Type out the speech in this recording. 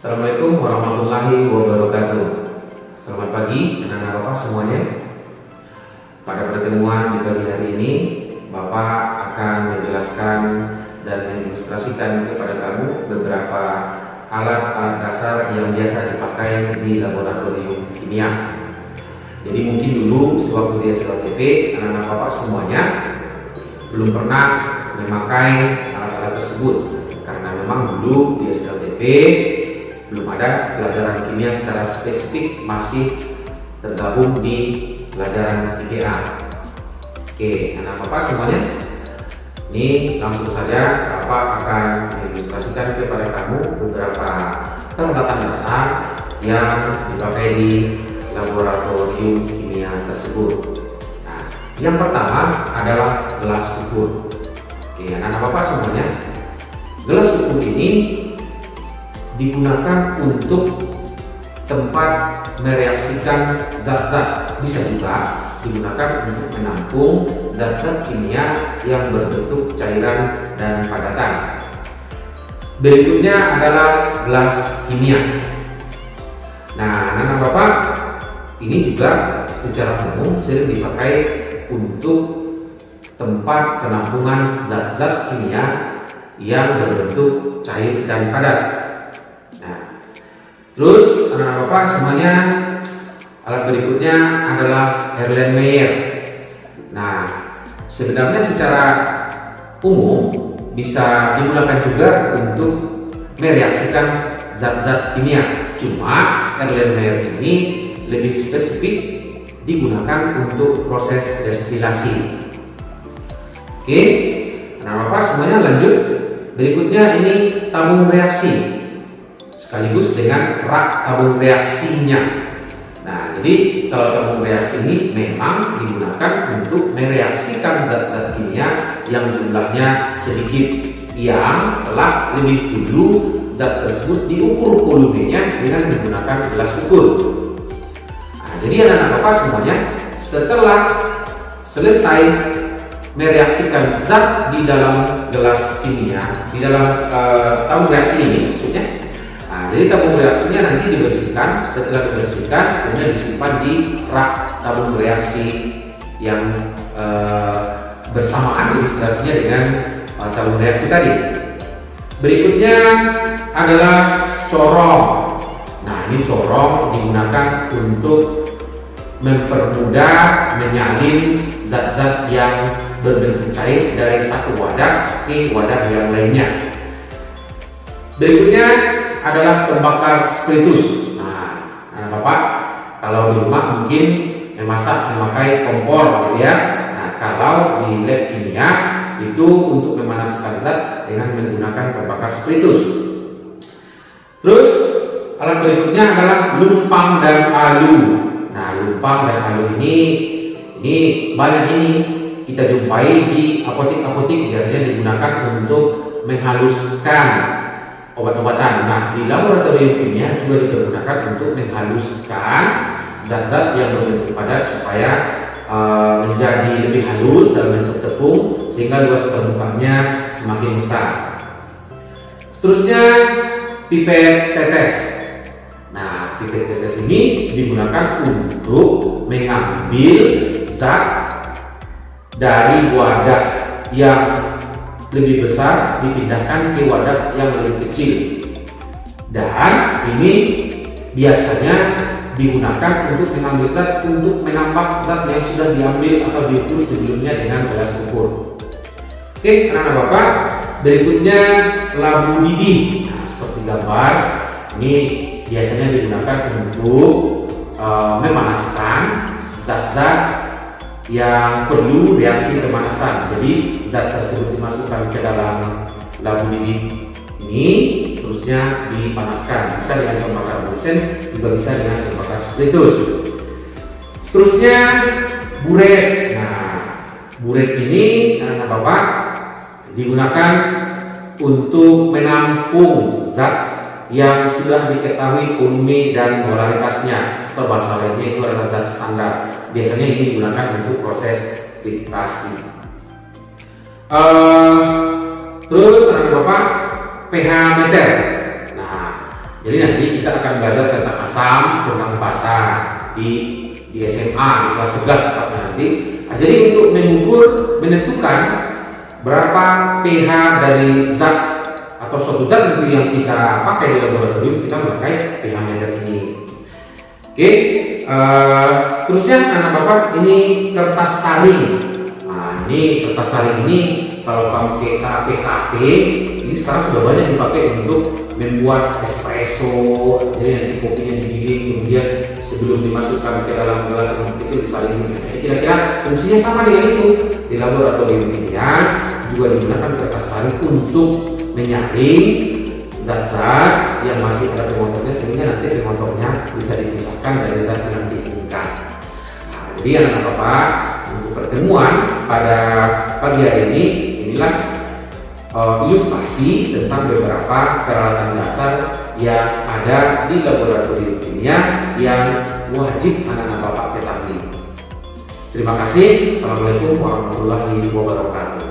Assalamualaikum warahmatullahi wabarakatuh. Selamat pagi anak-anak Bapak semuanya. Pada pertemuan di pagi hari ini, Bapak akan menjelaskan dan mengilustrasikan kepada kamu beberapa alat-alat dasar yang biasa dipakai di laboratorium kimia. Jadi mungkin dulu sewaktu di SLTP, anak-anak Bapak semuanya belum pernah memakai alat-alat tersebut, karena memang dulu di SLTP belum ada pelajaran kimia secara spesifik, masih tergabung di pelajaran IPA. Oke, anak Bapak semuanya, ini langsung saja Bapak akan mengilustrasikan kepada kamu beberapa peralatan dasar yang dipakai di laboratorium kimia tersebut. Nah, yang pertama adalah gelas ukur. Oke, anak Bapak semuanya, gelas ukur ini digunakan untuk tempat mereaksikan zat-zat, bisa juga digunakan untuk menampung zat-zat kimia yang berbentuk cairan dan padatan. Berikutnya adalah gelas kimia. Nah, anak-anak Bapak, ini juga secara umum sering dipakai untuk tempat penampungan zat-zat kimia yang berbentuk cair dan padat. Terus anak-anak Bapak semuanya, alat berikutnya adalah Erlenmeyer. Nah, sebenarnya secara umum bisa digunakan juga untuk mereaksikan zat-zat kimia. Cuma Erlenmeyer ini lebih spesifik digunakan untuk proses destilasi. Oke, anak-anak Bapak semuanya lanjut. Berikutnya ini tabung reaksi, sekaligus dengan rak tabung reaksinya. Nah, jadi kalau tabung reaksi ini memang digunakan untuk mereaksikan zat-zat kimia yang jumlahnya sedikit, yang telah lebih dulu zat tersebut diukur volumenya dengan menggunakan gelas ukur. Nah, jadi anak-anak Bapak semuanya, setelah selesai mereaksikan zat di dalam gelas kimia, di dalam tabung reaksi ini maksudnya. Jadi tabung reaksinya nanti dibersihkan. Setelah dibersihkan, kemudian disimpan di rak tabung reaksi yang bersamaan ilustrasinya dengan tabung reaksi tadi. Berikutnya adalah corong. Nah, ini corong digunakan untuk mempermudah menyalin zat-zat yang berbentuk cair dari satu wadah ke wadah yang lainnya. Berikutnya adalah pembakar spiritus. Nah, anak Bapak kalau di rumah mungkin memakai kompor gitu ya. Nah, kalau di lab kimia itu untuk memanaskan zat dengan menggunakan pembakar spiritus. Terus alat berikutnya adalah lumpang dan alu. Nah, lumpang dan alu ini banyak ini kita jumpai di apotek-apotek, biasanya digunakan untuk menghaluskan obat-obatan. Nah, di laboratorium kimia juga digunakan untuk menghaluskan zat-zat yang berbentuk padat supaya menjadi lebih halus dalam bentuk tepung sehingga luas permukaannya semakin besar. Seterusnya pipet tetes. Nah, pipet tetes ini digunakan untuk mengambil zat dari wadah yang lebih besar dipindahkan ke wadah yang lebih kecil, dan ini biasanya digunakan untuk mengambil zat untuk menambah zat yang sudah diambil atau diukur sebelumnya dengan gelas ukur. Oke, anak-anak Bapak, berikutnya labu didih. Nah, seperti gambar ini biasanya digunakan untuk memanaskan zat-zat yang perlu reaksi pemanasan. Jadi zat tersebut dimasukkan ke dalam labu didih ini, seterusnya dipanaskan. Bisa dengan pembakar bunsen, juga bisa dengan pembakar spiritus. Seterusnya buret. Nah, buret ini anak Bapak digunakan untuk menampung zat yang sudah diketahui volume dan molaritasnya, atau bahasa lainnya itu adalah zat standar. Biasanya ini digunakan untuk proses filtrasi. Terus anak Bapak, pH meter. Nah, Jadi nanti kita akan belajar tentang asam, tentang basa di SMA di kelas 11 tepatnya nanti. Nah, jadi untuk mengukur, menentukan berapa pH dari zat atau suatu zat itu yang kita pakai di laboratorium, kita memakai pH meter ini. Oke, seterusnya anak bapak, ini kertas saring. Nah, ini kertas saring ini kalau pakai KPKP ini sekarang sudah banyak dipakai untuk membuat espresso. Jadi nanti kopinya digiling, kemudian sebelum dimasukkan ke dalam gelas yang kecil disaring. Nah, kira-kira fungsinya sama dengan itu. Di laboratorium kimia juga digunakan kertas saring untuk menyaring zat-zat yang masih ada pemotornya, sehingga nanti pemotornya bisa dipisahkan dari zat yang diinginkan. Nah, jadi anak bapak, untuk pertemuan pada pagi hari ini, inilah ilustrasi tentang beberapa peralatan dasar yang ada di laboratorium kimia yang wajib anak-anak bapak ketahui. Terima kasih. Assalamualaikum warahmatullahi wabarakatuh.